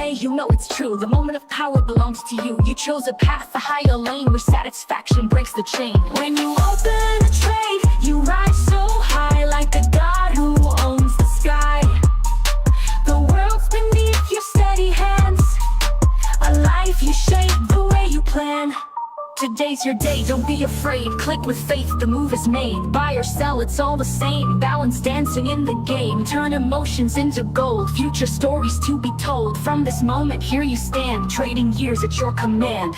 day, you know it's true. The moment of power belongs to you. You chose a path, a higher lane where satisfaction breaks the chain. When you open a trade, you rise so high like a god who owns the sky. The world's beneath your steady hands, a life you shape the way you plan. Today's your day, don't be afraid. Click with faith, the move is made. Buy or sell, it's all the same. Balance dancing in the game. Turn emotions into gold. Future stories to be told. From this moment, here you stand. Trading years at your command.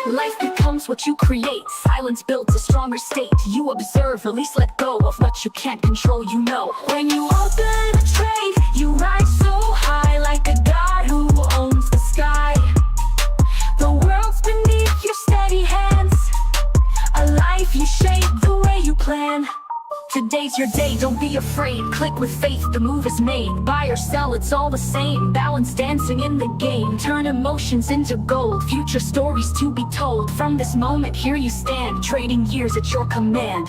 Life becomes what you create. Silence builds a stronger state. You observe, release, let go of what you can't control, you know. When you open a trade, you rise so high like a god who owns the sky. The world's beneath your steady hands, a life you shape the way you plan. Today's your day, don't be afraid. Click with faith, the move is made. Buy or sell, it's all the same. Balance dancing in the game. Turn emotions into gold. Future stories to be told. From this moment, here you stand. Trading years at your command.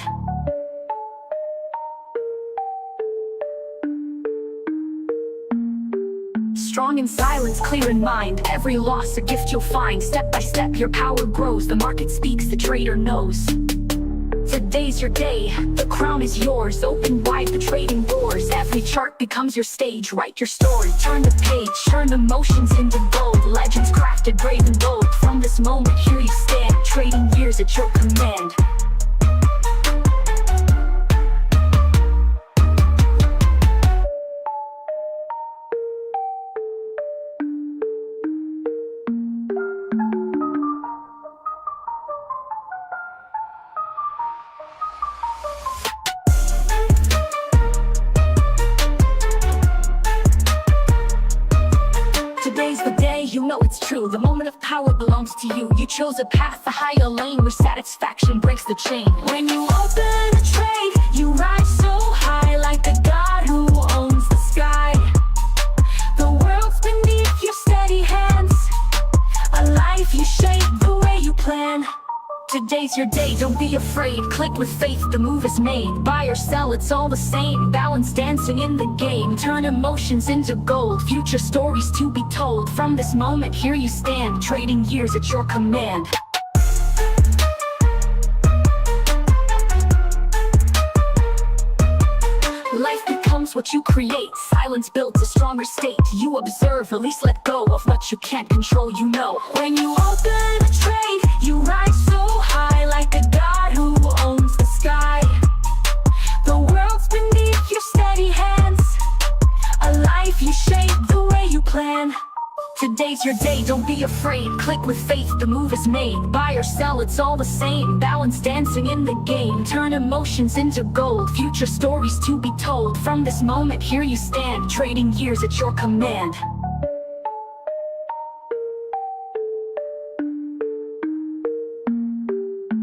Strong in silence, clear in mind. Every loss a gift you'll find. Step by step your power grows. The market speaks, the trader knows. Today's your day, the crown is yours. Open wide the trading doors. Every chart becomes your stage. Write your story, turn the page. Turn emotions into gold. Legends crafted, brave and bold. From this moment, here you stand. Trading years at your command. Today's the day, you know it's true. The moment of power belongs to you. You chose a path, a higher lane where satisfaction breaks the chain. When you open a trade, you rise so high like a god who owns the sky. The world's beneath your steady hands, a life you shape the way you plan. Today's your day, don't be afraid. Click with faith, the move is made. Buy or sell, it's all the same. Balance dancing in the game. Turn emotions into gold. Future stories to be told. From this moment, here you stand. Trading years at your command. Life becomes what you create. Silence builds a stronger state. You observe, release, let go of what you can't control, you know. When you open a trade, you rise so high like a god who owns the sky. The world's beneath your steady hands, a life you shape the way you plan. Today's your day, don't be afraid. Click with faith, the move is made. Buy or sell, it's all the same. Balance dancing in the game. Turn emotions into gold. Future stories to be told. From this moment, here you stand. Trading years at your command.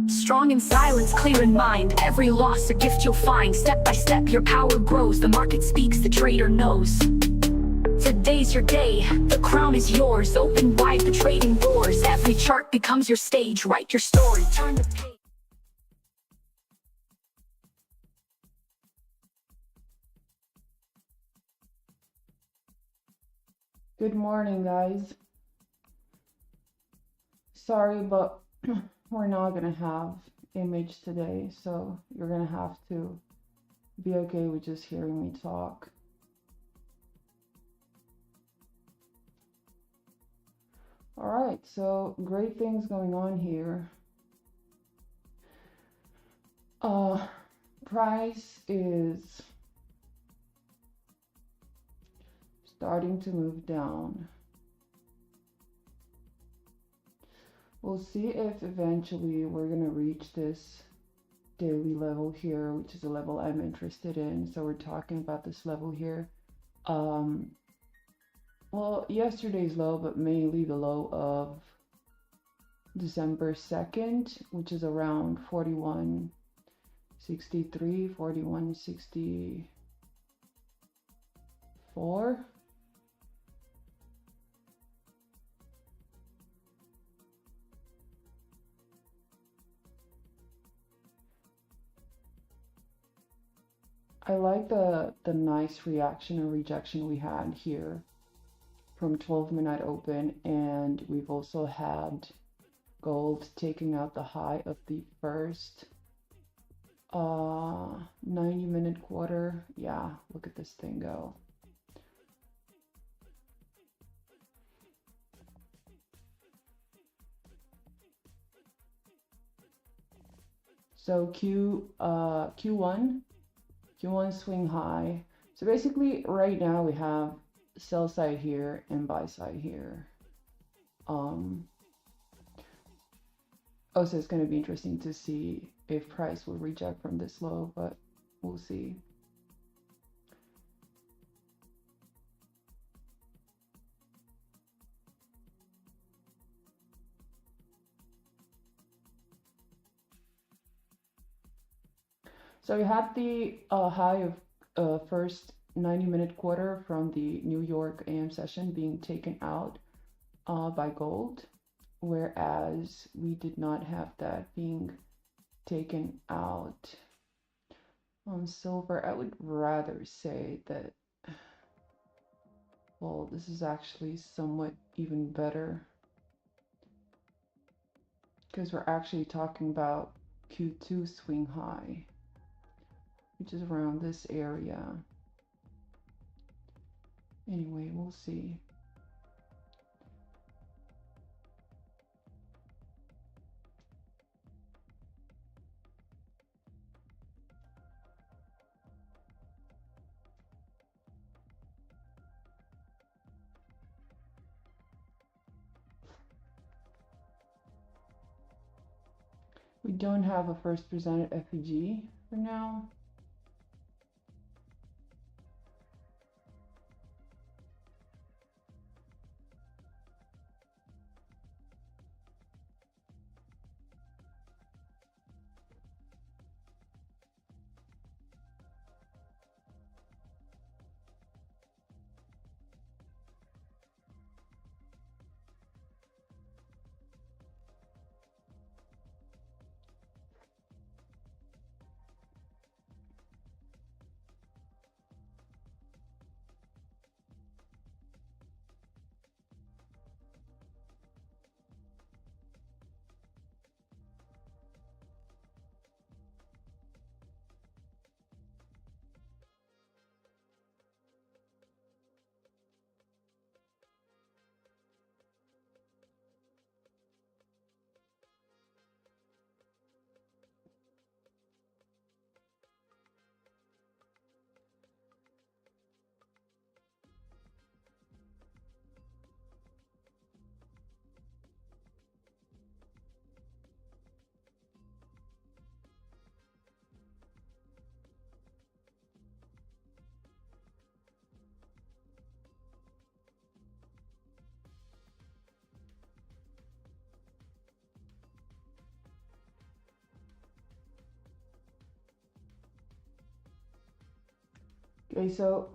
Strong in silence, clear in mind. Every loss a gift you'll find. Step by step your power grows. The market speaks, the trader knows. Today's your day, the crown is yours. Open wide the trading doors. Every chart becomes your stage. Write your story, turn the page. Good morning, guys. Sorry, but we're not gonna have image today, so you're gonna have to be okay with just hearing me talk. Alright, so great things going on here. Price is starting to move down. We'll see if eventually we're gonna reach this daily level here, which is a level I'm interested in. So we're talking about this level here. Well, yesterday's low, but mainly the low of December 2nd, which is around 41.63, 41.64. I like the nice reaction and rejection we had here from 12 midnight open, and we've also had gold taking out the high of the first 90-minute quarter. Yeah, look at this thing go. So Q1 swing high. So basically right now we have sell side here and buy side here. So it's going to be interesting to see if price will reject from this low, but we'll see. So we had the high of first 90-minute quarter from the New York AM session being taken out by gold, whereas we did not have that being taken out on silver. I would rather say that, well, this is actually somewhat even better, because we're actually talking about Q2 swing high, which is around this area. Anyway, we'll see. We don't have a first presented FVG for now. Okay, so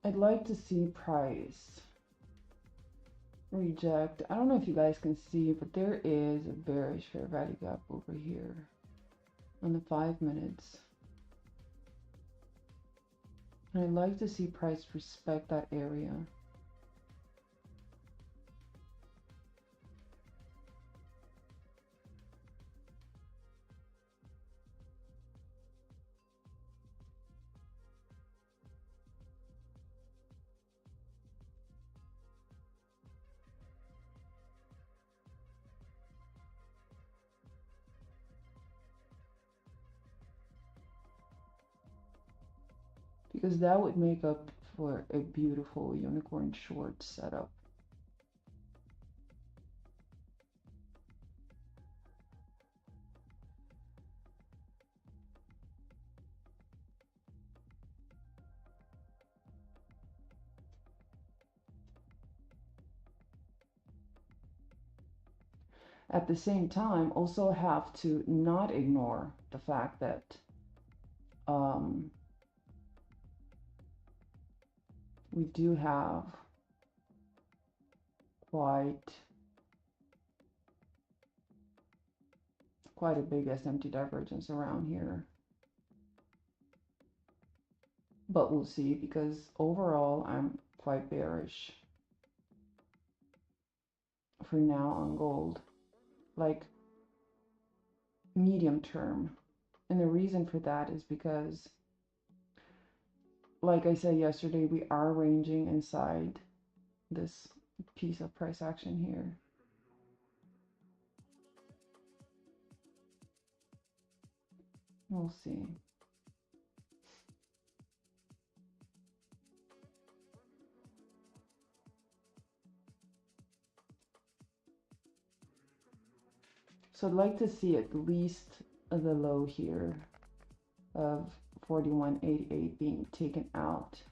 I'd like to see price reject. I don't know if you guys can see, but there is a bearish fair value gap over here on the 5 minutes. And I'd like to see price respect that area. Because that would make up for a beautiful unicorn short setup. At the same time, also have to not ignore the fact that we do have quite a big SMT divergence around here. but we'll see, because overall I'm quite bearish for now on gold, like medium term. And the reason for that is because, like I said yesterday, we are ranging inside this piece of price action here. We'll see. So I'd like to see at least the low here of 41.88 being taken out.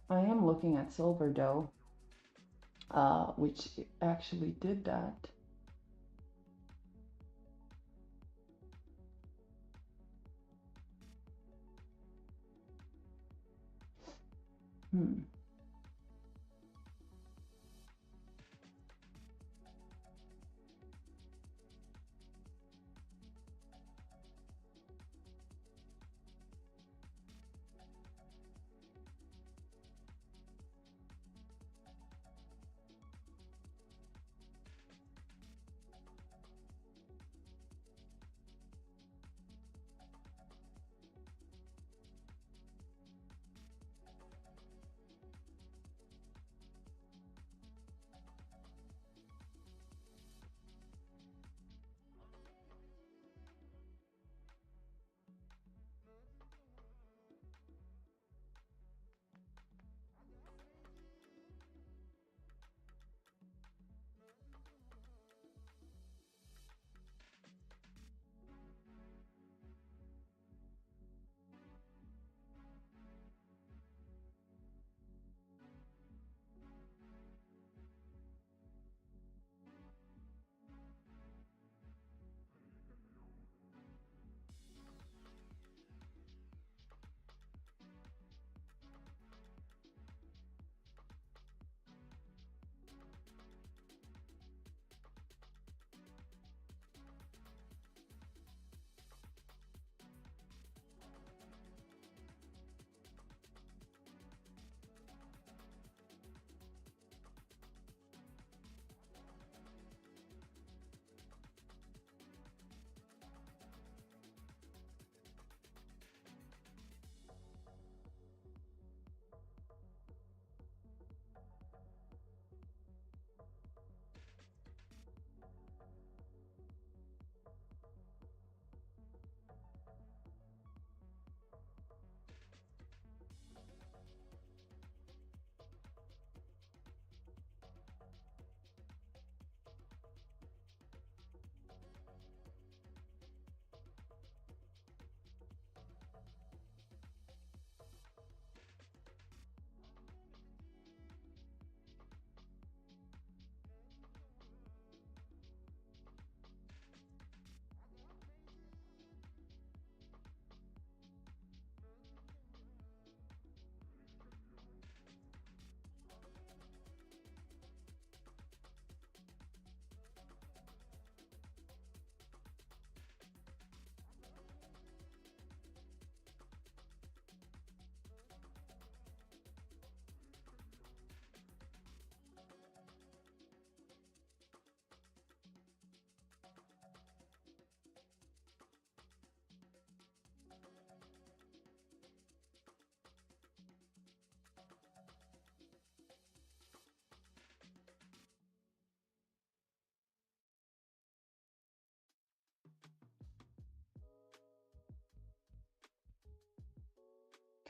I am looking at silver though, which actually did that.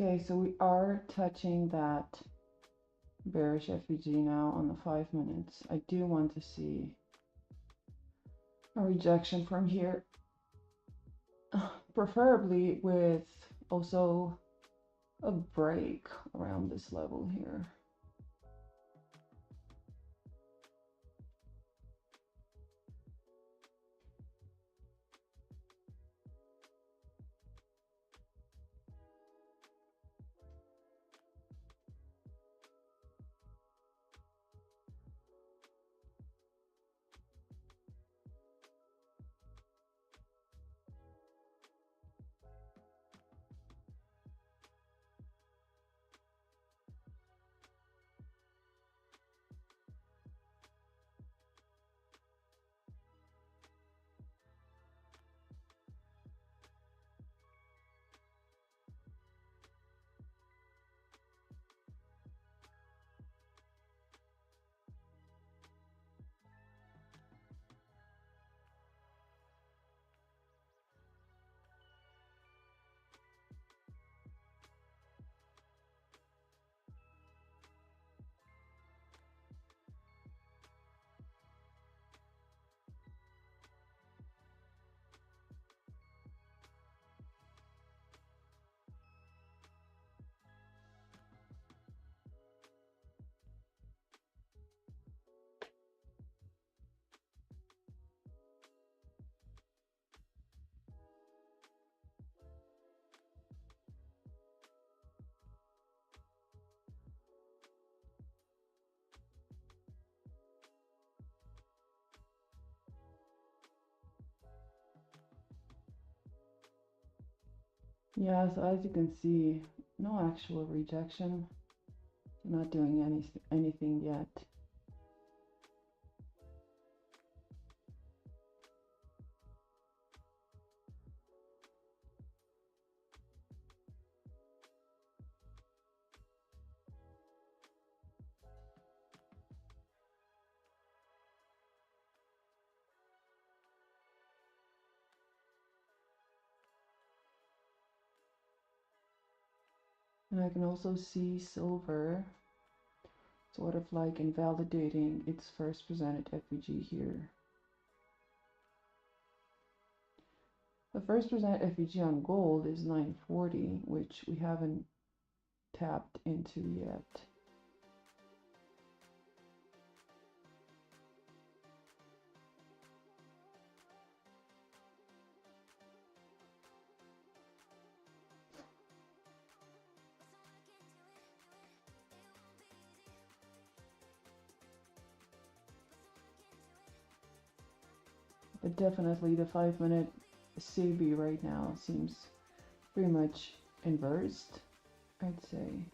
Okay, so we are touching that bearish FVG now on the 5 minutes. I do want to see a rejection from here, preferably with also a break around this level here. Yeah, so as you can see, no actual rejection. Not doing anything yet. And I can also see silver sort of like invalidating its first presented FVG here. The first presented FVG on gold is 940, which we haven't tapped into yet. But definitely the 5-minute CB right now seems pretty much inversed, I'd say.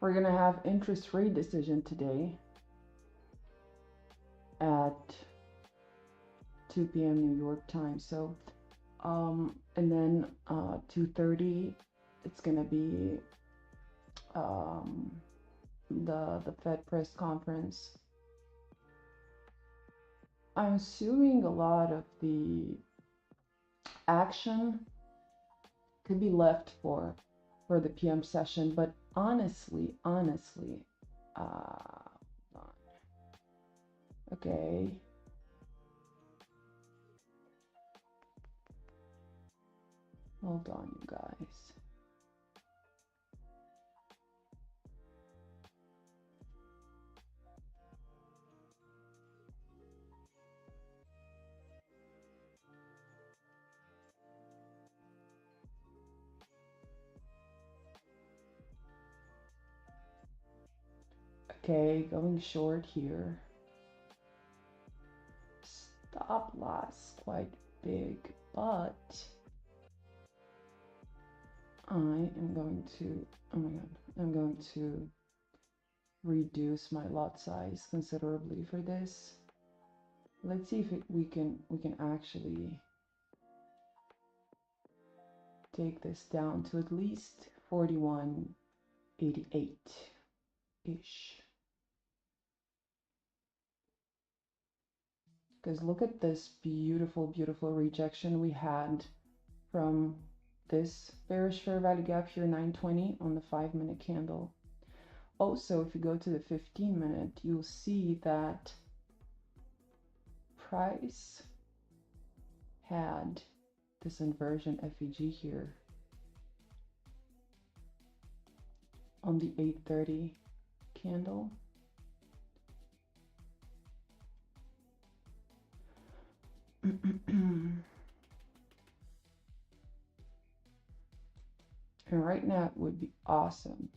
We're gonna have interest rate decision today. at 2 p.m. New York time. So and then 2:30 it's gonna be the Fed press conference. I'm assuming a lot of the action could be left for the PM session, but honestly, okay. Hold on, you guys. Okay, going short here. Stop loss quite big, but I am going to, oh my god, I'm going to reduce my lot size considerably for this. Let's see if we can actually take this down to at least 41.88 ish. Because look at this beautiful rejection we had from this bearish fair value gap here, 920 on the 5-minute candle. Also, if you go to the 15-minute, you'll see that price had this inversion FVG here on the 8:30 candle. And right now it would be awesome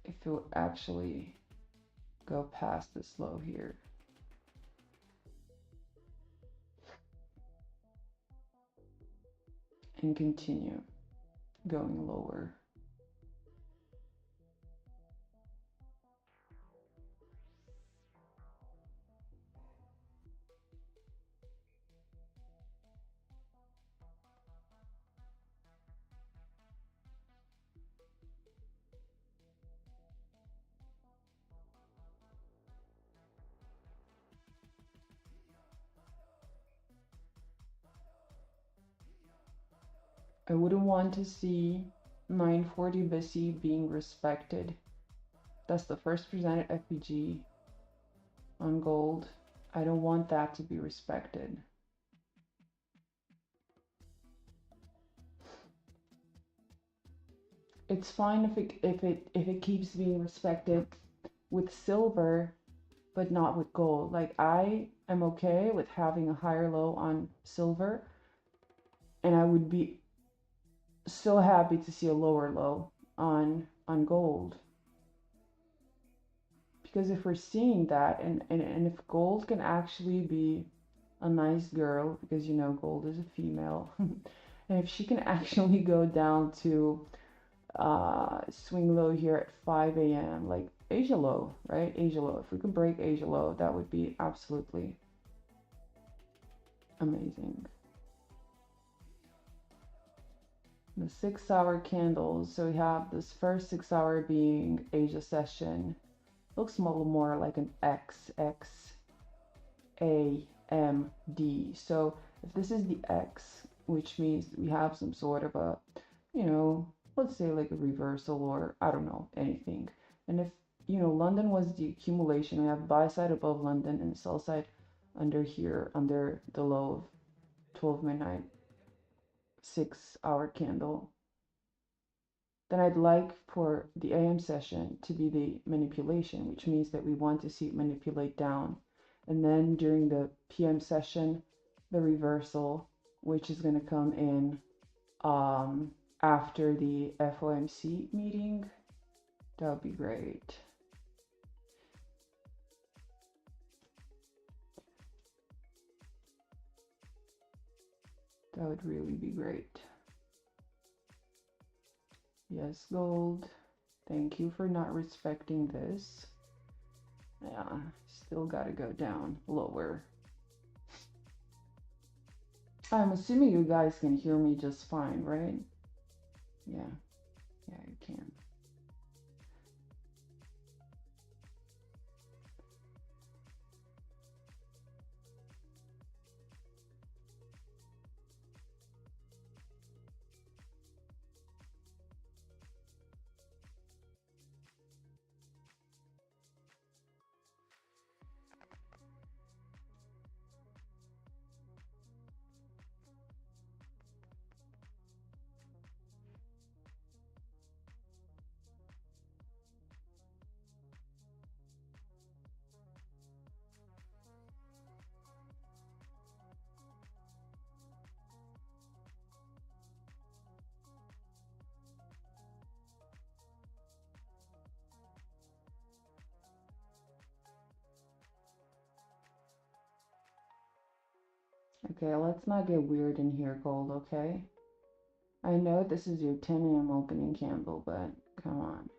if it would actually go past this low here. And continue going lower. I wouldn't want to see 940 BSC being respected. That's the first presented FVG on gold. I don't want that to be respected. It's fine if it keeps being respected with silver, but not with gold. Like, I am okay with having a higher low on silver, and I would be so happy to see a lower low on gold. Because if we're seeing that, and if gold can actually be a nice girl, because you know gold is a female, and if she can actually go down to swing low here at 5 a.m. like Asia low, right? Asia low. If we could break Asia low, that would be absolutely amazing. The 6-hour candles. So we have this first 6-hour being Asia session. Looks a little more like an XXAMD. So if this is the X, which means we have some sort of a, you know, let's say like a reversal, or I don't know, anything. And if, you know, London was the accumulation, we have buy side above London and sell side under here, under the low of 12 midnight 6-hour candle, then I'd like for the AM session to be the manipulation, which means that we want to see it manipulate down. And then during the PM session, the reversal, which is going to come in after the FOMC meeting. That would be great. That would really be great. Yes, gold. Thank you for not respecting this. Yeah, still gotta go down lower. I'm assuming you guys can hear me just fine, right? Yeah, you can. Okay, let's not get weird in here, gold, okay? I know this is your 10 a.m. opening candle, but come on.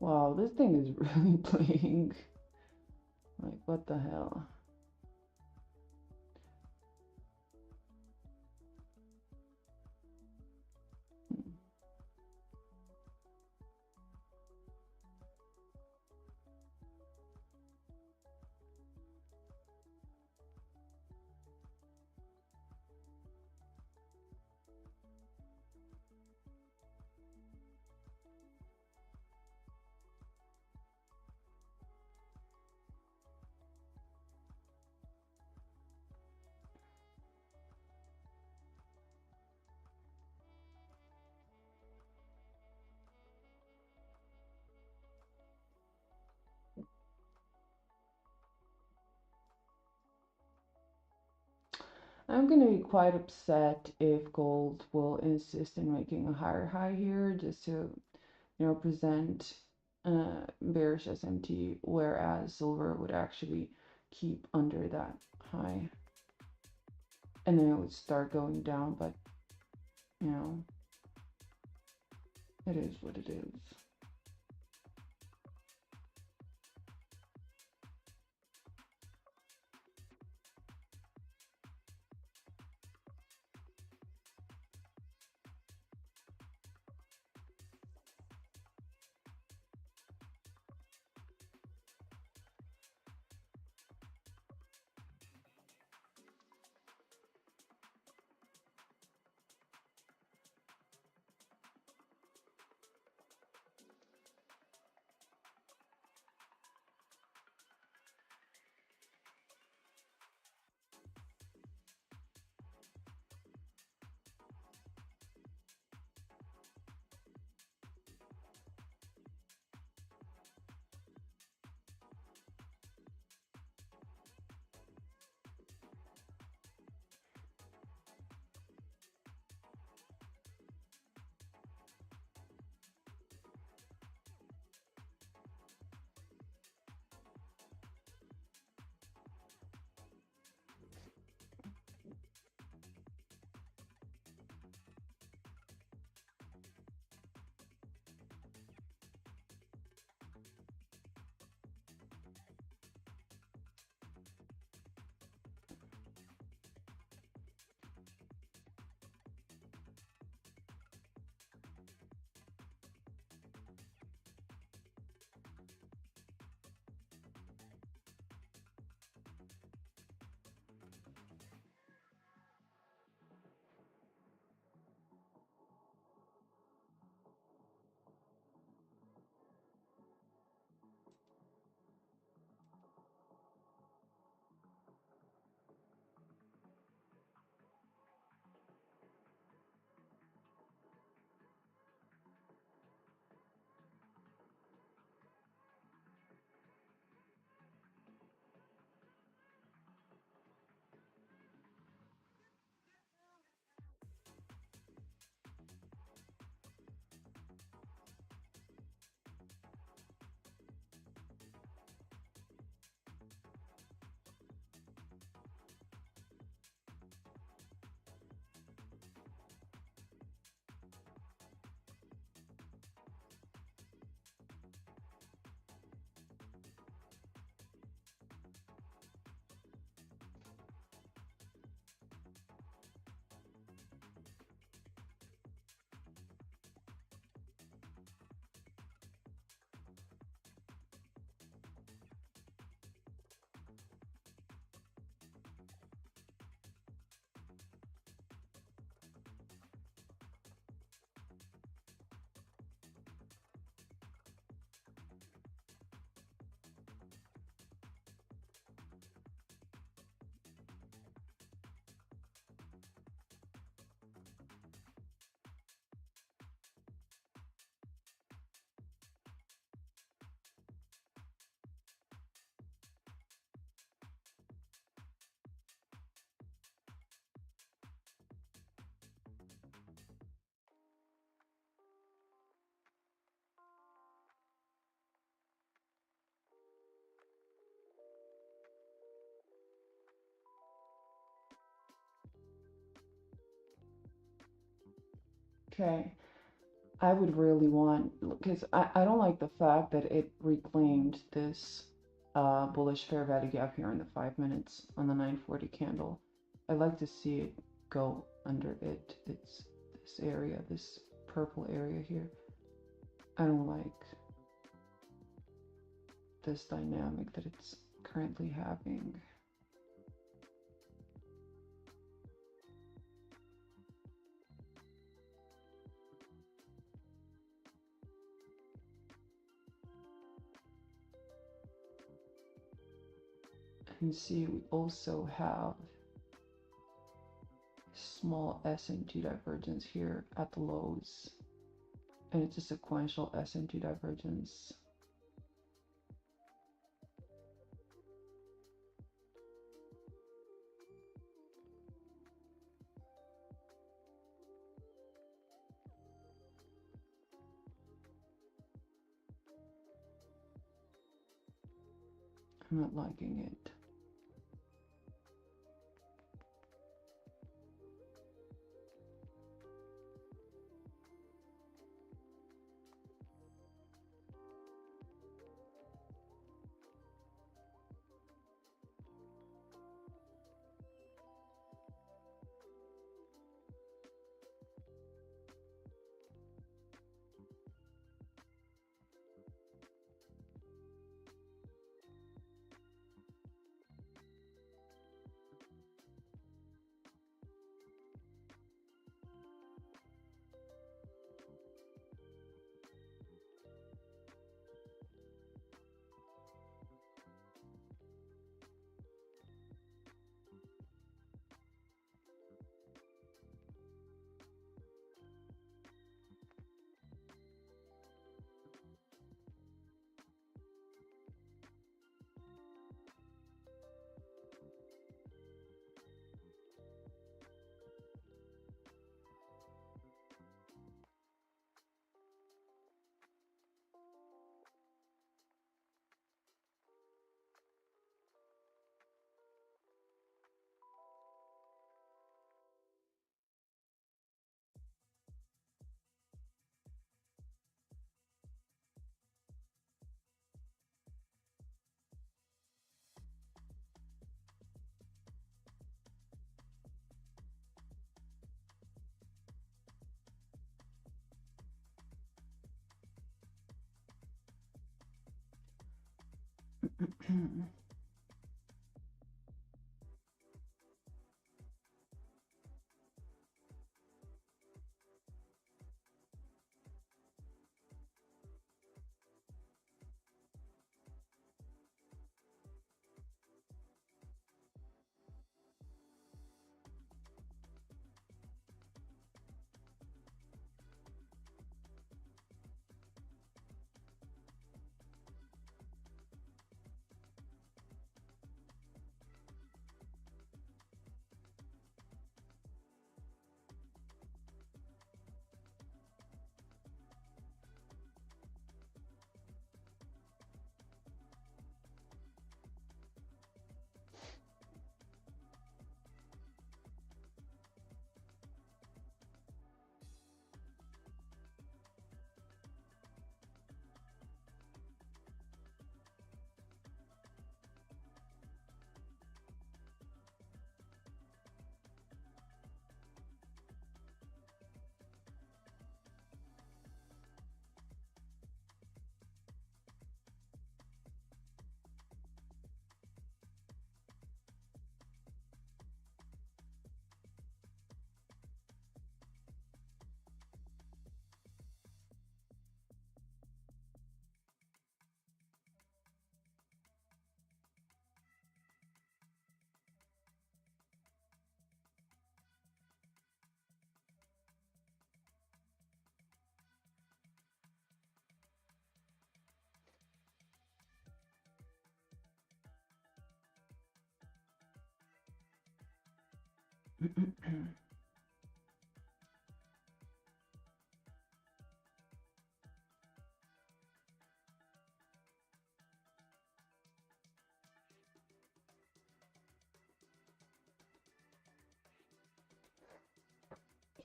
Wow, this thing is really playing. Like, what the hell? I'm gonna be quite upset if gold will insist in making a higher high here just to, present bearish SMT, whereas silver would actually keep under that high. And then it would start going down, but it is what it is. Okay, I would really want, because I don't like the fact that it reclaimed this bullish fair value gap here in the 5 minutes on the 940 candle. I'd like to see it go under it. It's this area, this purple area here. I don't like this dynamic that it's currently having. And see, we also have small SMT divergence here at the lows, and it's a sequential SMT divergence. I'm not liking it.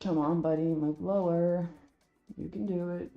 Come on, buddy, move lower. You can do it.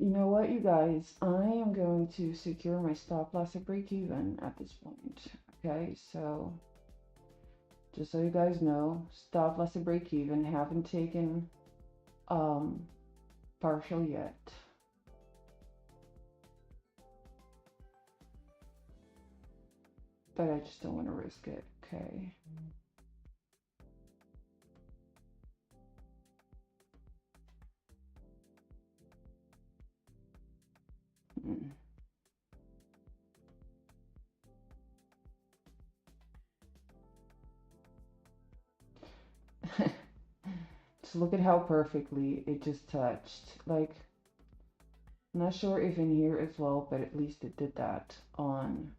You know what, you guys? I am going to secure my stop loss at break even at this point. Okay, so just so you guys know, stop loss at break even. Haven't taken partial yet. But I just don't want to risk it. Okay. Just look at how perfectly it just touched. Like, I'm not sure if in here as well, but at least it did that on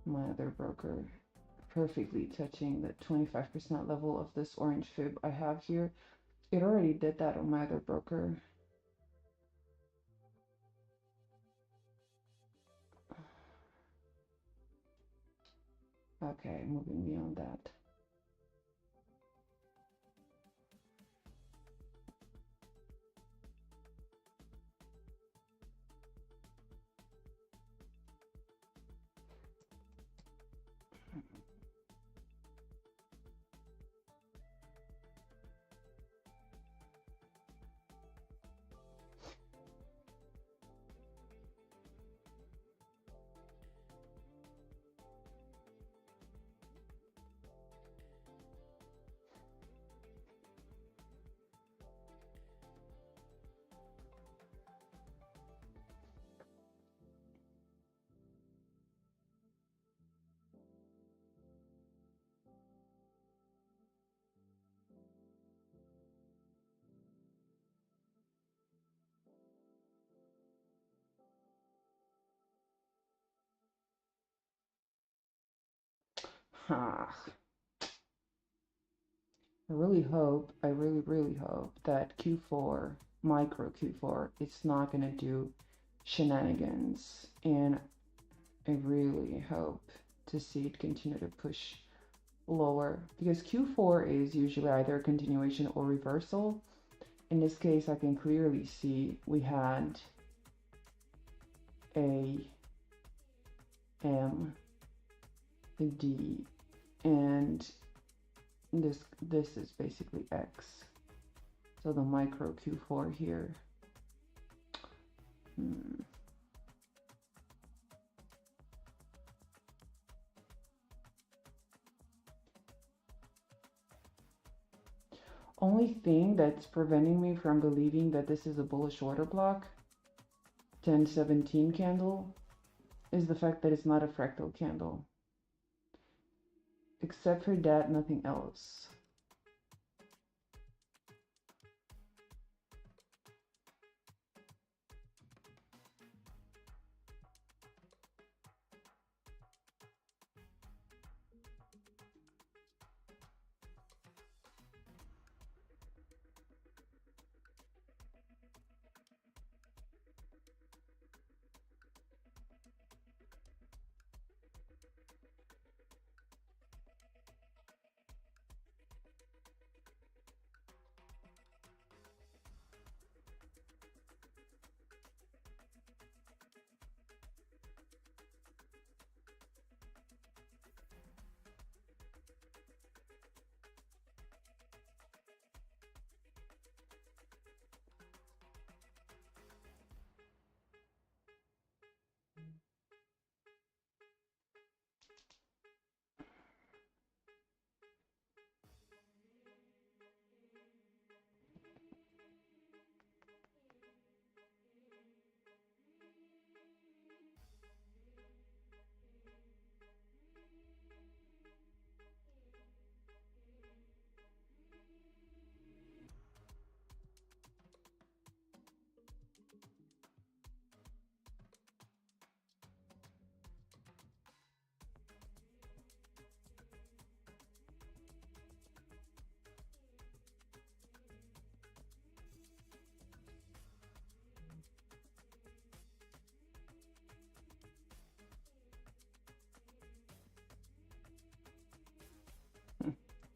my other broker. Perfectly touching the 25% level of this orange fib I have here. It already did that on my other broker. Okay, moving beyond that. I really hope, I really hope that Q4, micro Q4, it's not gonna do shenanigans. And I really hope to see it continue to push lower, because Q4 is usually either a continuation or reversal. In this case, I can clearly see we had a M, a D, and this is basically X. So the micro Q4 here. Only thing that's preventing me from believing that this is a bullish order block, 1017 candle, is the fact that it's not a fractal candle. Except for that, nothing else.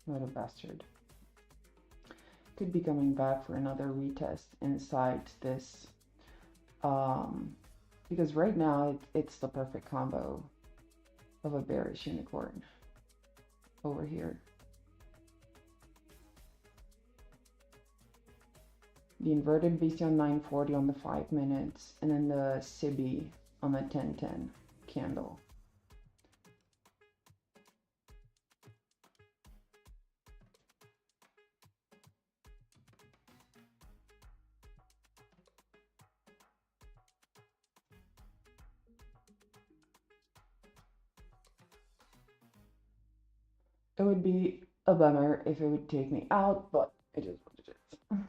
What a bastard. Could be coming back for another retest inside this Because right now it's the perfect combo of a bearish unicorn over here. The inverted VC on 940 on the 5 minutes, and then the SIBI on the 1010 candle. It would be a bummer if it would take me out, but it is what it is.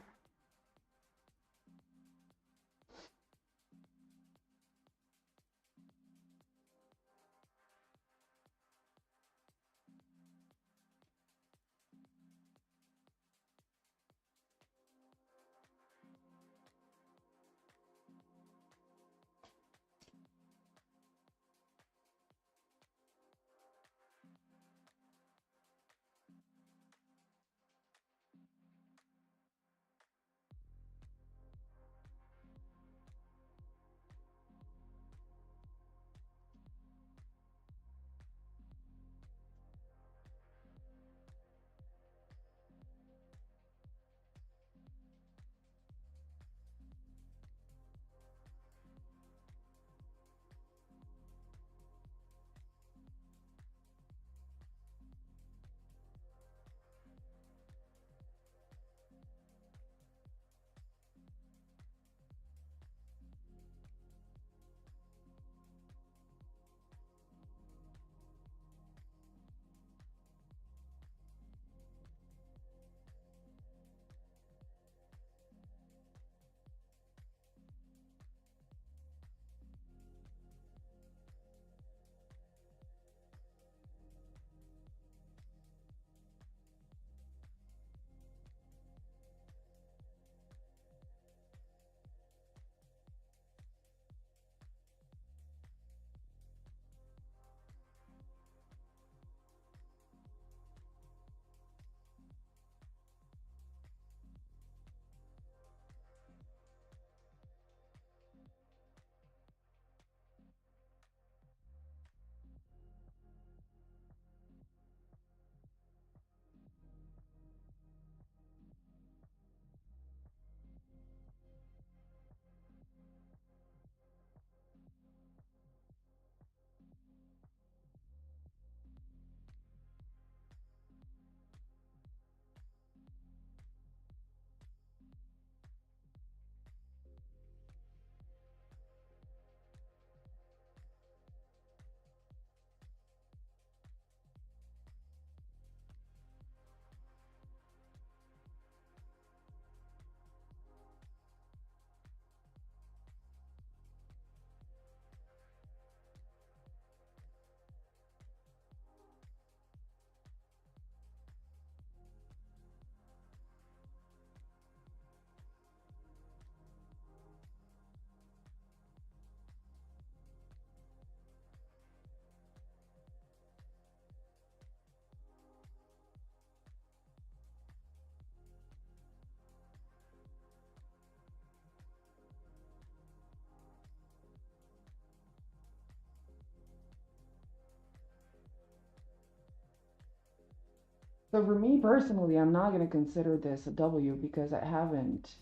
So for me personally, I'm not going to consider this a W because I haven't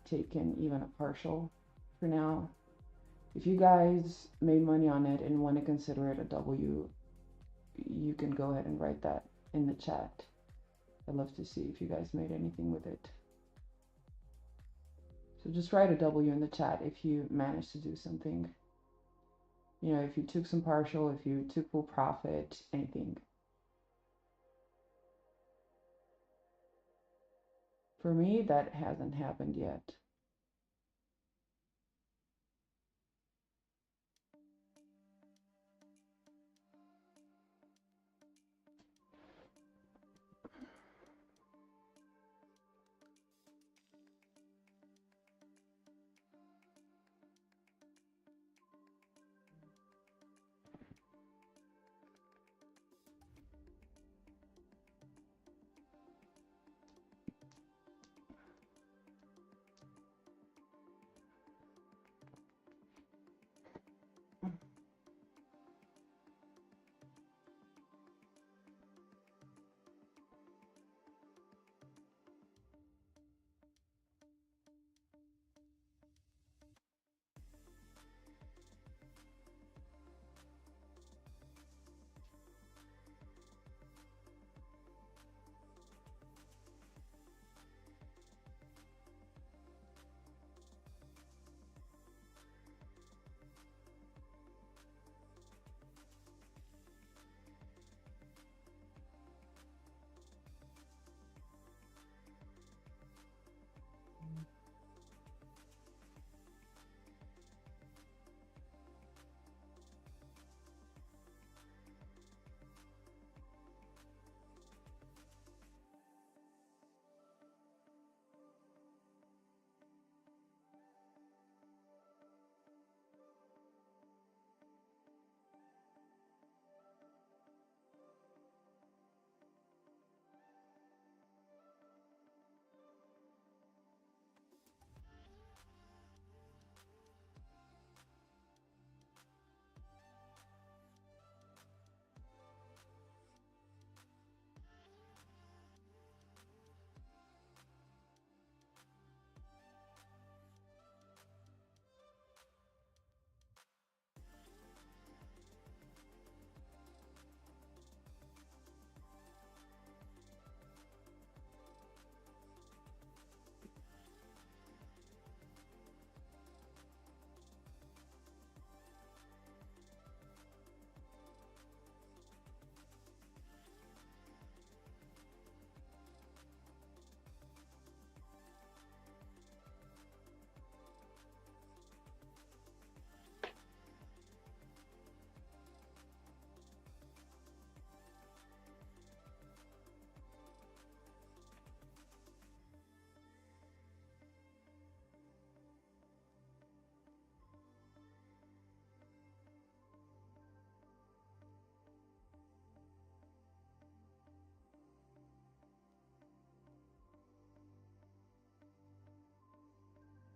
taken even a partial for now. If you guys made money on it and want to consider it a W, you can go ahead and write that in the chat. I'd love to see if you guys made anything with it. So just write a W in the chat if you managed to do something. You know, if you took some partial, if you took full profit, anything. For me, that hasn't happened yet.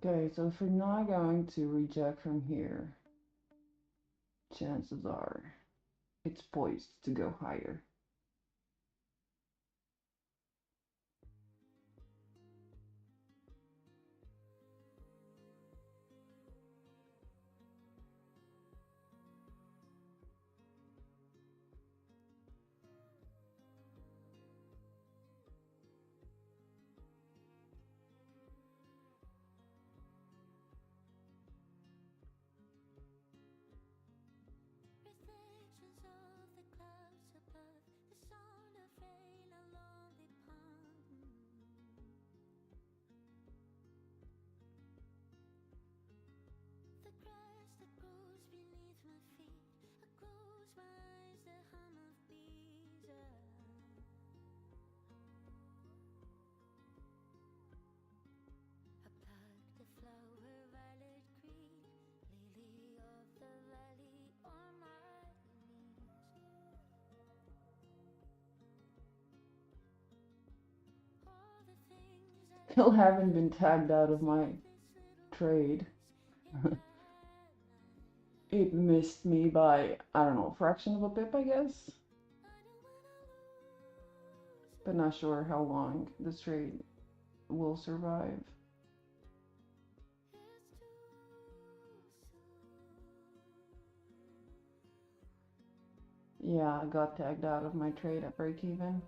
Okay, so if we're not going to reject from here, chances are it's poised to go higher. Still haven't been tagged out of my trade. It missed me by, I don't know, a fraction of a pip, I guess. But not sure how long this trade will survive. Yeah, I got tagged out of my trade at break even.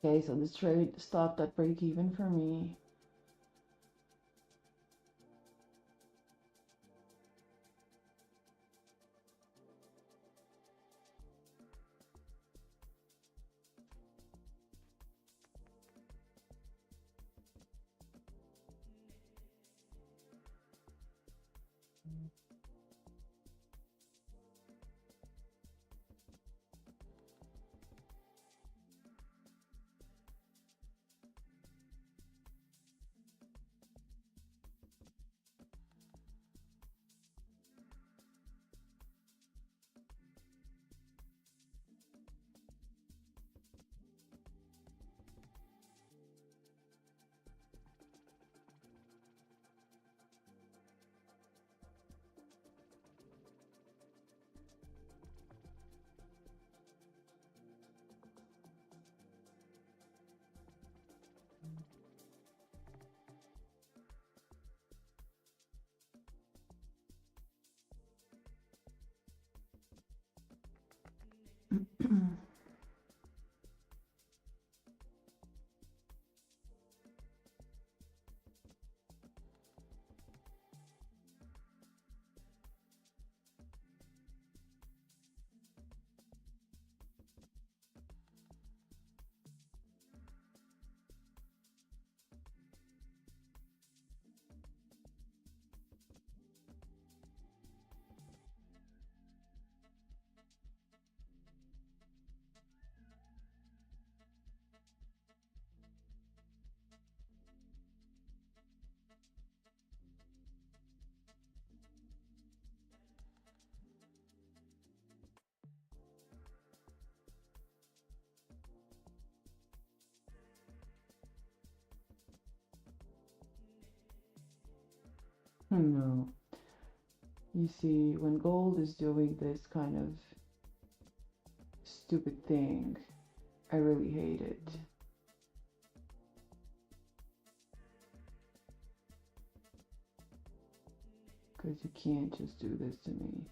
Okay, so this trade stopped at break even for me. No. You see, when gold is doing this kind of stupid thing, I really hate it. Because you can't just do this to me.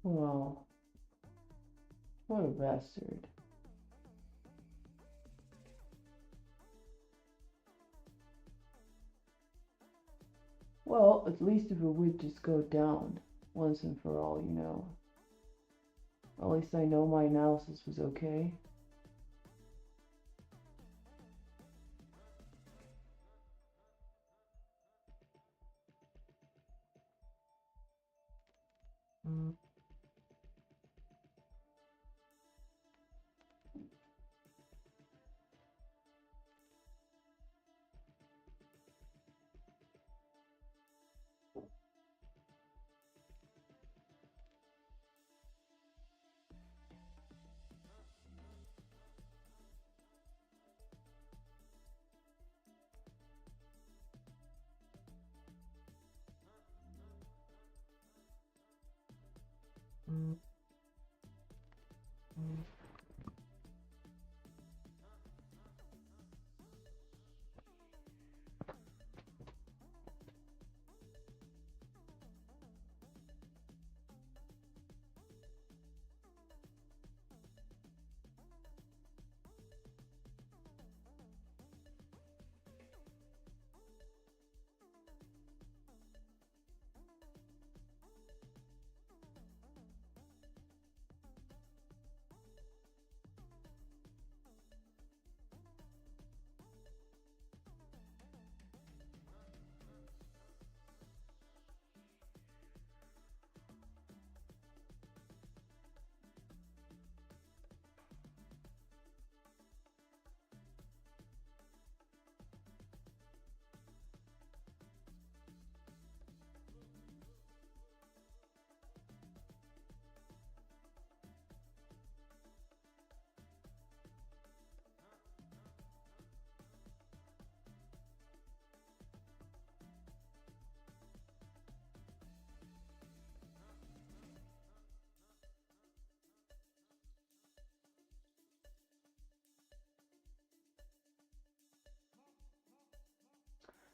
Well, what a bastard. Well, at least if it would just go down once and for all, you know. At least I know my analysis was okay.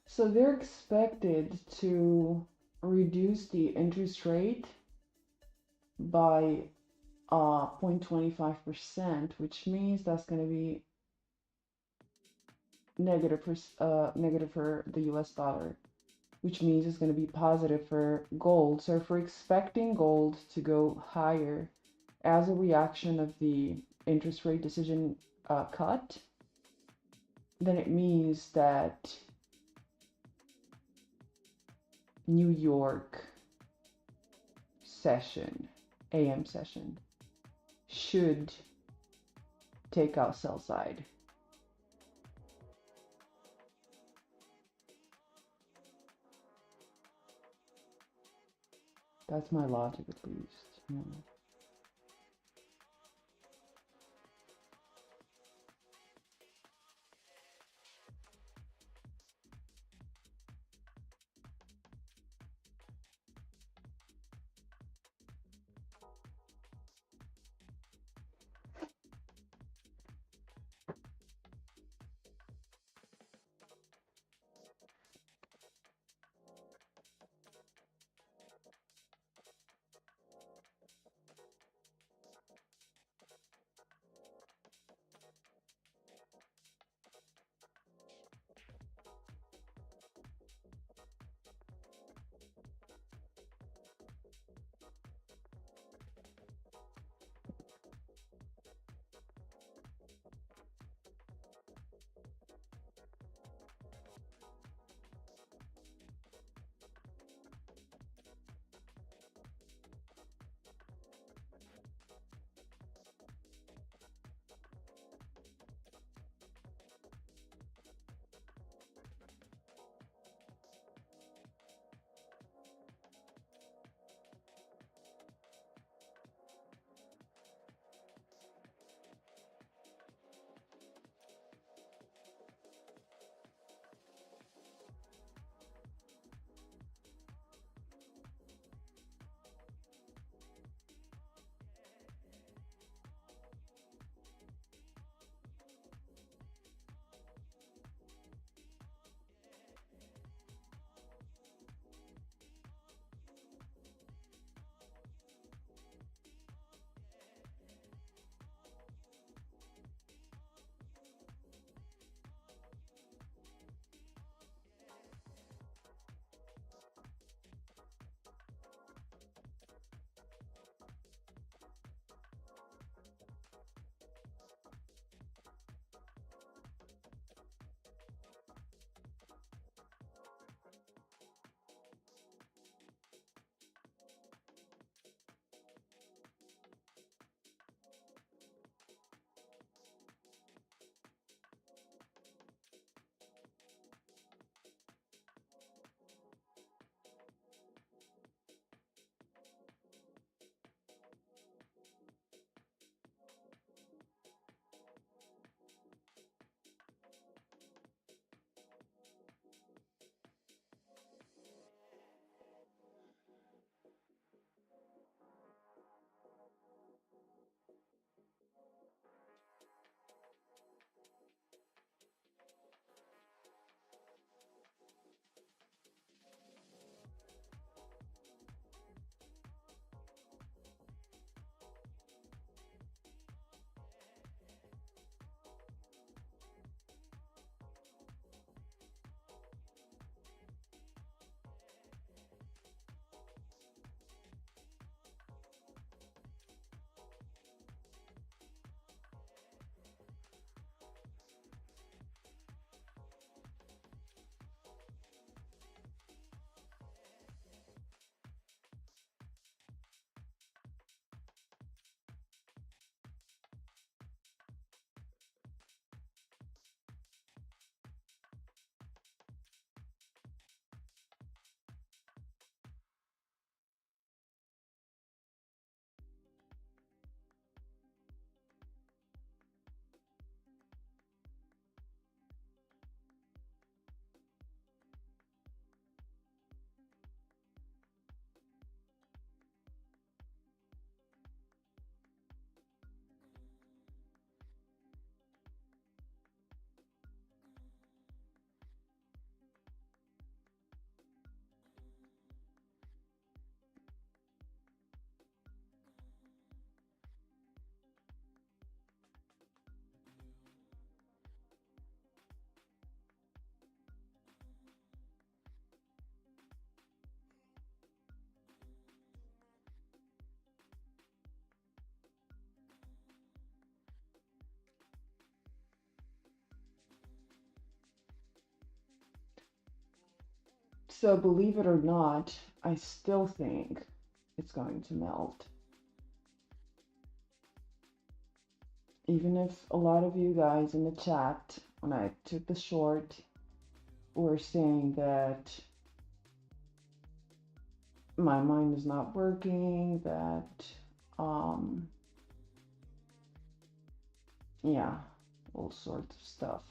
So they're expected to reduce the interest rate by 0.25%, which means that's going to be negative for the US dollar, which means it's going to be positive for gold. So if we're expecting gold to go higher as a reaction of the interest rate decision cut, then it means that New York session, AM session, should take out sell side. That's my logic, at least. So believe it or not, I still think it's going to melt. Even if a lot of you guys in the chat, when I took the short, were saying that my mind is not working, that, yeah, all sorts of stuff.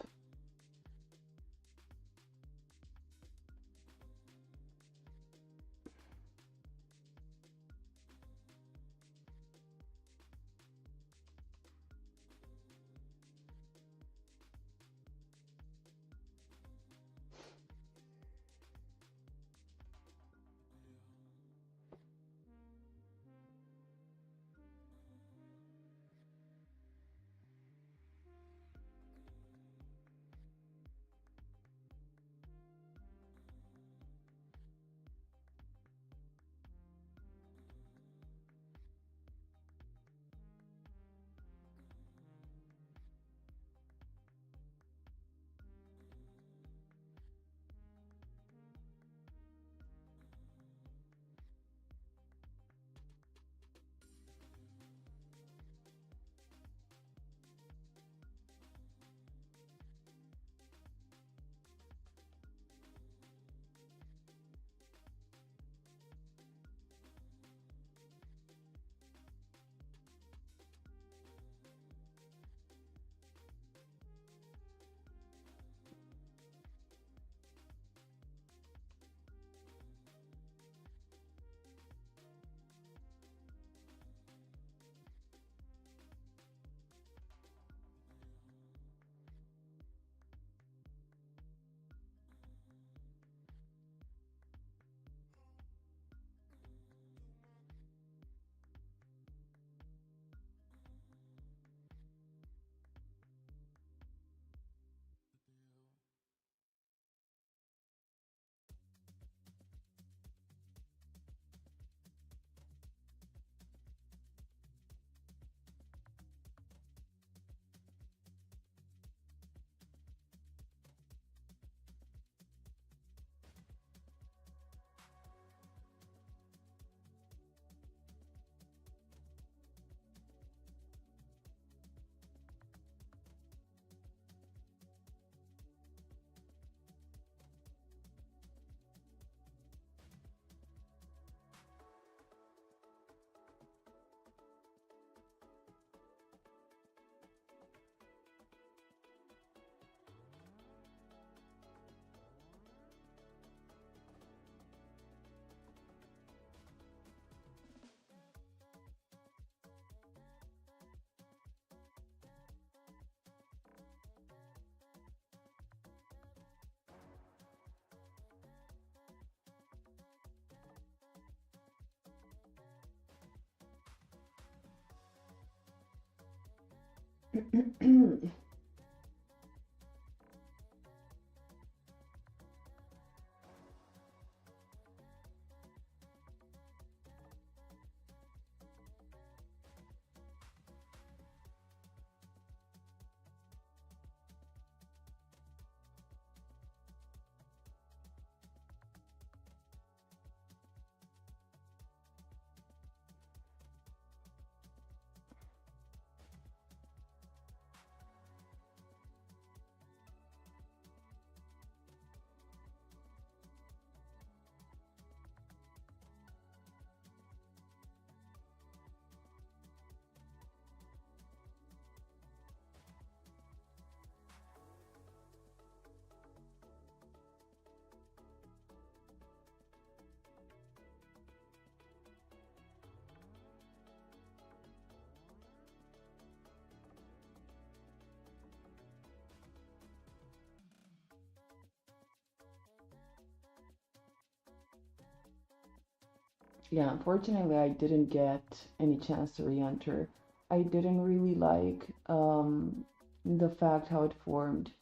Yeah, unfortunately, I didn't get any chance to re-enter. I didn't really like the fact how it formed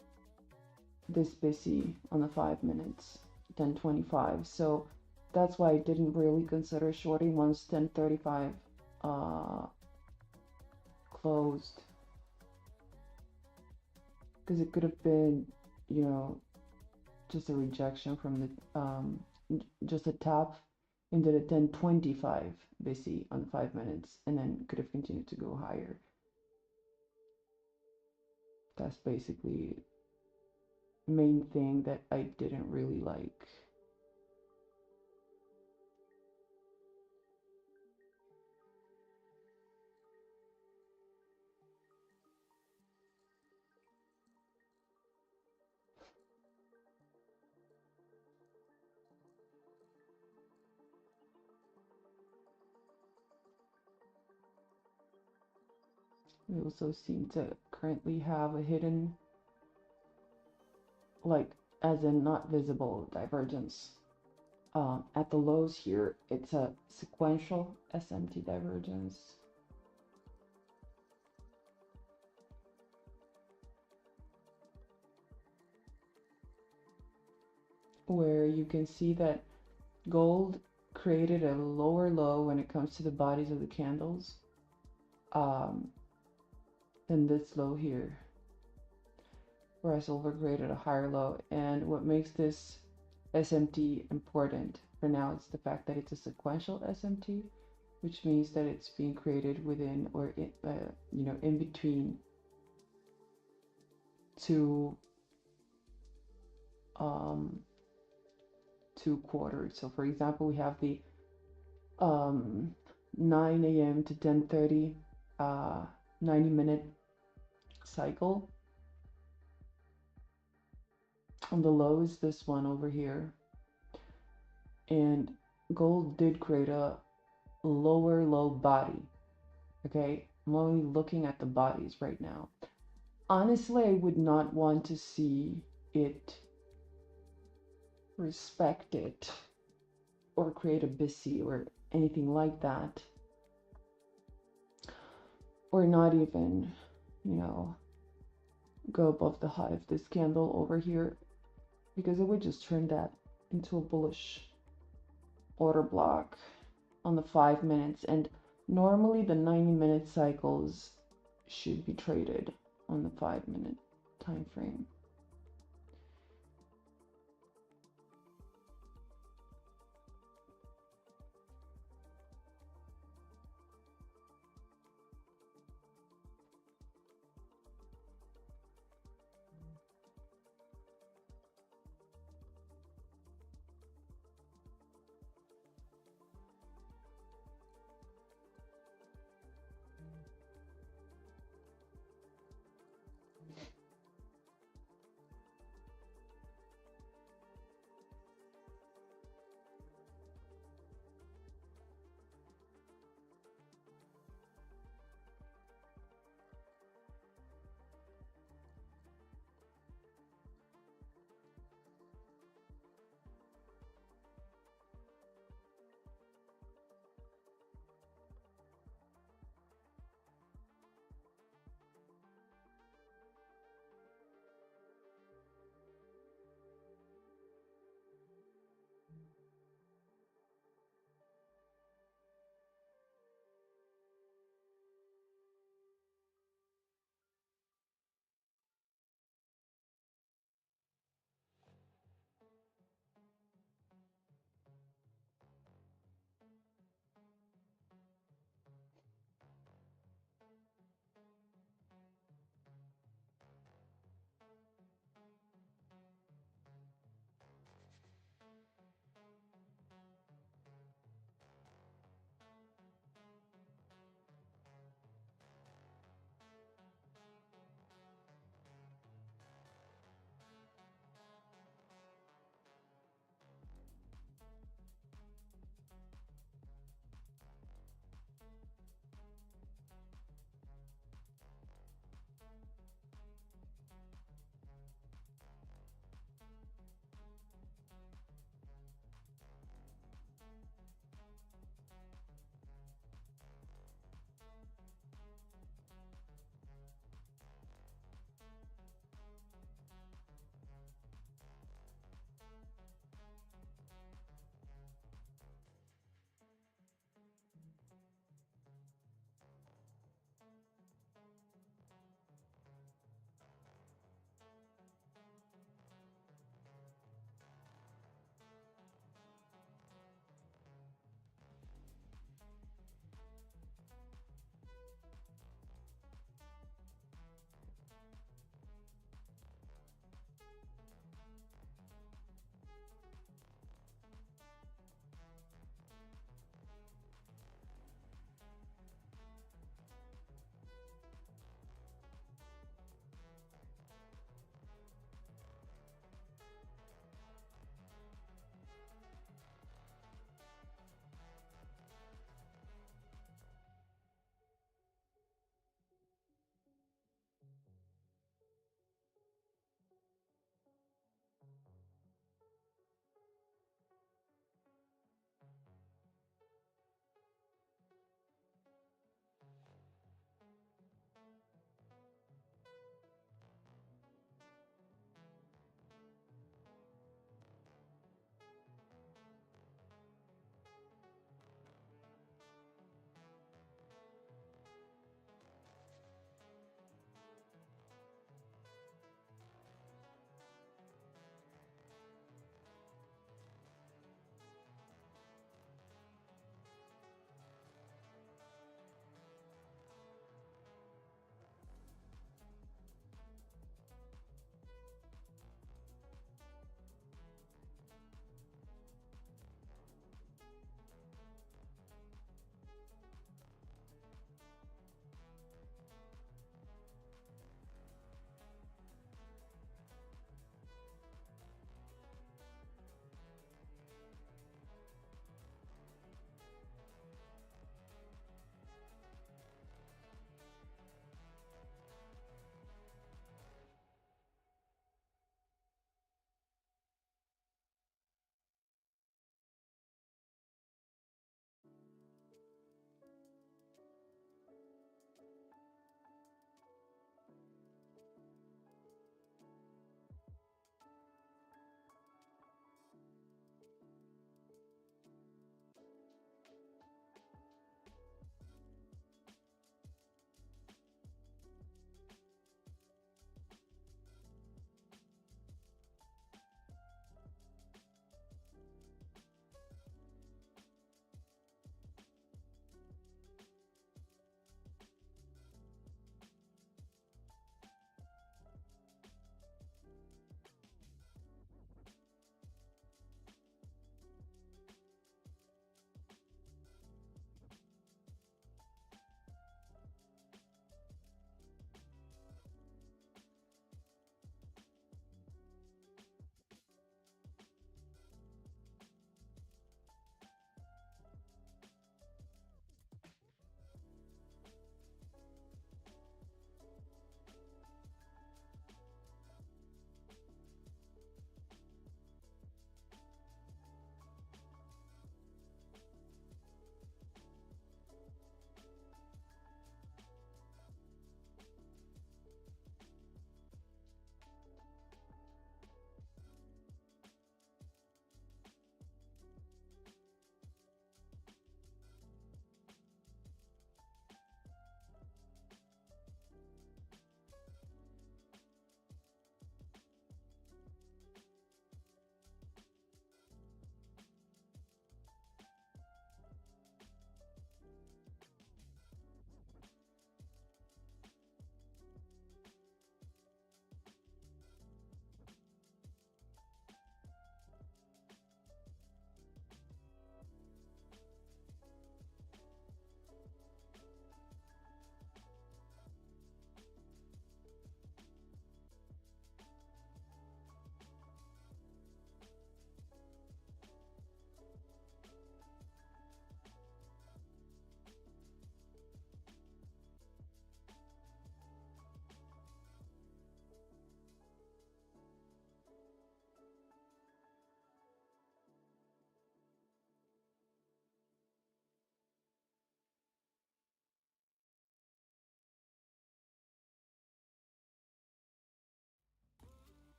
this busy on the 5 minutes, 10:25. So that's why I didn't really consider shorting once 10:35 closed, because it could have been, you know, just a rejection from the just a tap into the 1025 BC on 5 minutes, and then could have continued to go higher. That's basically the main thing that I didn't really like. We also seem to currently have a hidden, like, as in not visible divergence. At the lows here, it's a sequential SMT divergence. Where you can see that gold created a lower low when it comes to the bodies of the candles than this low here, whereas silver created a higher low. And what makes this SMT important for now is the fact that it's a sequential SMT, which means that it's being created within or in between two quarters. So for example, we have the 9 a.m. to 10:30 90-minute cycle. On the low is this one over here, and gold did create a lower low body. Okay, I'm only looking at the bodies right now. Honestly, I would not want to see it respect it or create a BC or anything like that, or not even, go above the high of this candle over here, because it would just turn that into a bullish order block on the 5 minutes. And normally the 90-minute cycles should be traded on the 5-minute time frame.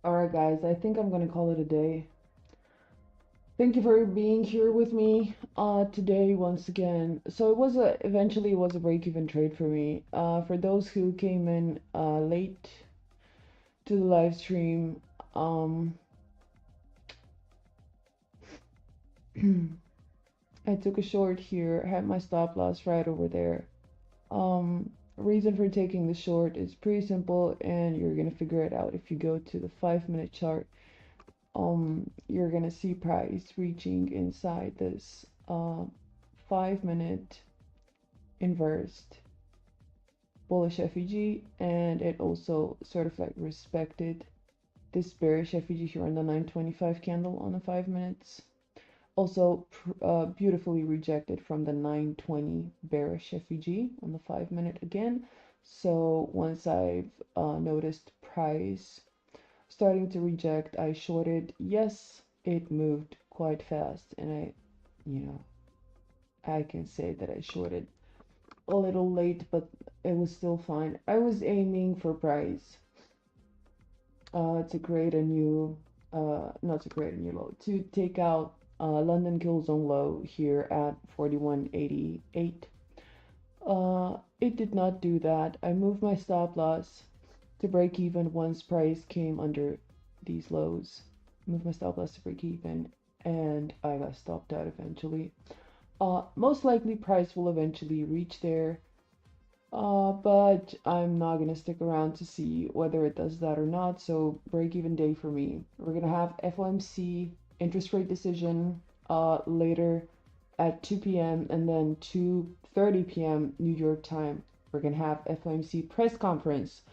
Alright guys, I think I'm gonna call it a day. Thank you for being here with me today once again. So it was eventually it was a break-even trade for me. For those who came in late to the live stream, I took a short here, had my stop loss right over there. Reason for taking the short is pretty simple, and you're gonna figure it out if you go to the 5-minute chart. You're gonna see price reaching inside this 5-minute inversed bullish FVG, and it also sort of like respected this bearish FVG here on the 925 candle on the 5 minutes. Also beautifully rejected from the 920 bearish FVG on the 5-minute again. So once I've noticed price starting to reject, I shorted. Yes, it moved quite fast, and I can say that I shorted a little late, but it was still fine. I was aiming for price to create a new, not to create a new low, to take out London kill zone low here at 41.88. It did not do that. I moved my stop loss to break even once price came under these lows. Moved my stop loss to break even, and I got stopped out eventually. Most likely price will eventually reach there, but I'm not gonna stick around to see whether it does that or not. So break even day for me. We're gonna have FOMC interest rate decision later at 2 p.m. and then 2:30 p.m. New York time. We're gonna have FOMC press conference.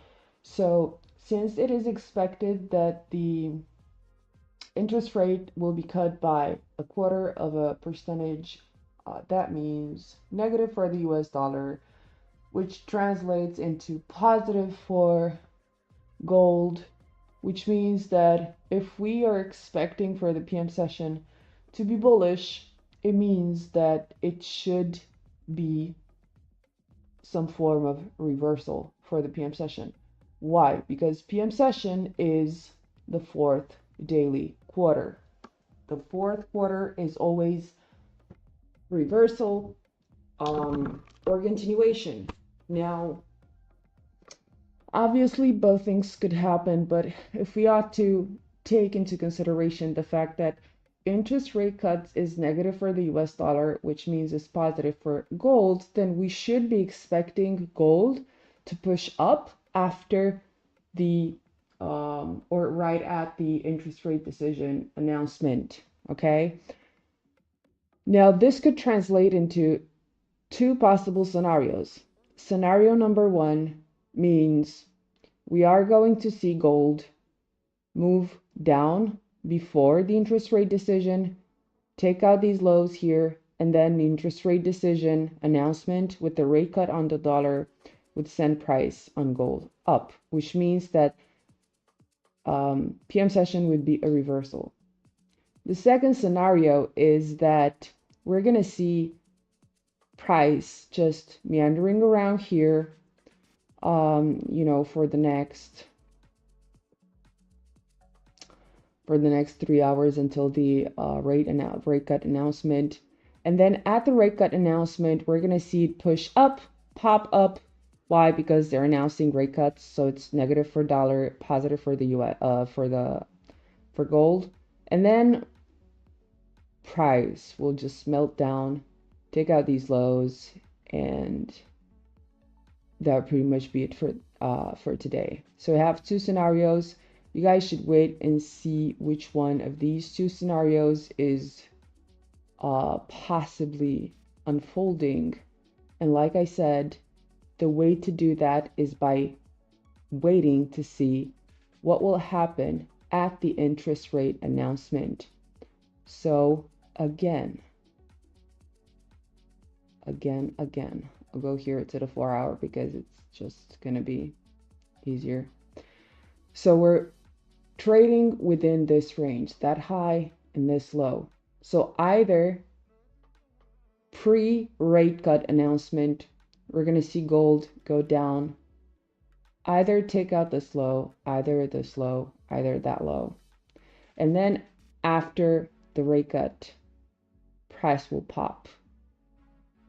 So since it is expected that the interest rate will be cut by 0.25%, that means negative for the US dollar, which translates into positive for gold, which means that if we are expecting for the PM session to be bullish, it means that it should be some form of reversal for the PM session. Why? Because PM session is the fourth daily quarter. The fourth quarter is always reversal or continuation. Now, obviously, both things could happen, but if we ought to take into consideration the fact that interest rate cuts is negative for the US dollar, which means it's positive for gold, then we should be expecting gold to push up after the or right at the interest rate decision announcement. Okay. Now, this could translate into two possible scenarios. Scenario number one means we are going to see gold move down before the interest rate decision, take out these lows here, and then the interest rate decision announcement with the rate cut on the dollar would send price on gold up, which means that PM session would be a reversal. The second scenario is that we're going to see price just meandering around here, for the next 3 hours until the rate cut announcement. And then at the rate cut announcement, we're going to see it push up, pop up. Why? Because they're announcing rate cuts, so it's negative for dollar, positive for the US, for gold. And then price will just melt down, take out these lows, and that would pretty much be it for today. So I have two scenarios. You guys should wait and see which one of these two scenarios is possibly unfolding. And like I said, the way to do that is by waiting to see what will happen at the interest rate announcement. So again, I'll go here to the 4-hour because it's just gonna be easier. So we're trading within this range, that high and this low. So either pre-rate cut announcement, we're gonna see gold go down either take out this low, either this low, either that low. And then after the rate cut, price will pop.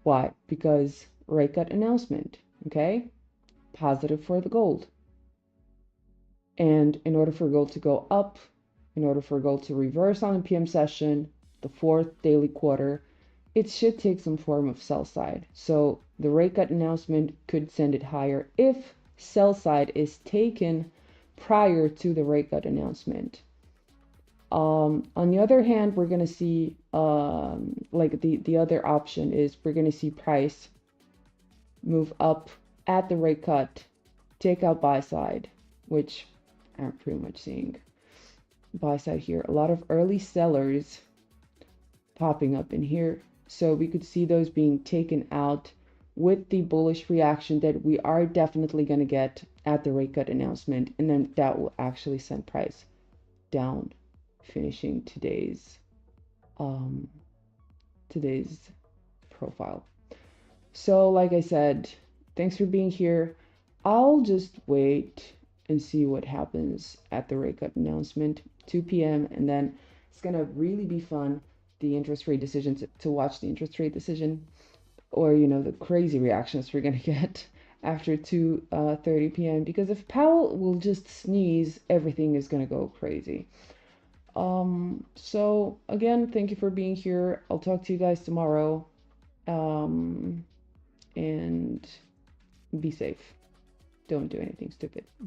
Why? Because rate cut announcement, okay? Positive for the gold. And in order for gold to go up, in order for gold to reverse on the PM session, the fourth daily quarter, it should take some form of sell side. So the rate cut announcement could send it higher if sell side is taken prior to the rate cut announcement. On the other hand, we're going to see like the other option is we're going to see price move up at the rate cut, take out buy side, which I'm pretty much seeing buy side here. A lot of early sellers popping up in here. So we could see those being taken out with the bullish reaction that we are definitely going to get at the rate cut announcement. And then that will actually send price down, finishing today's profile. So like I said, thanks for being here. I'll just wait and see what happens at the rate cut announcement, 2 p.m. And then it's gonna really be fun, the interest rate decision, to watch the interest rate decision, or the crazy reactions we're gonna get after 2:30 p.m. because if Powell will just sneeze, everything is gonna go crazy. So again, thank you for being here. I'll talk to you guys tomorrow. And be safe. Don't do anything stupid.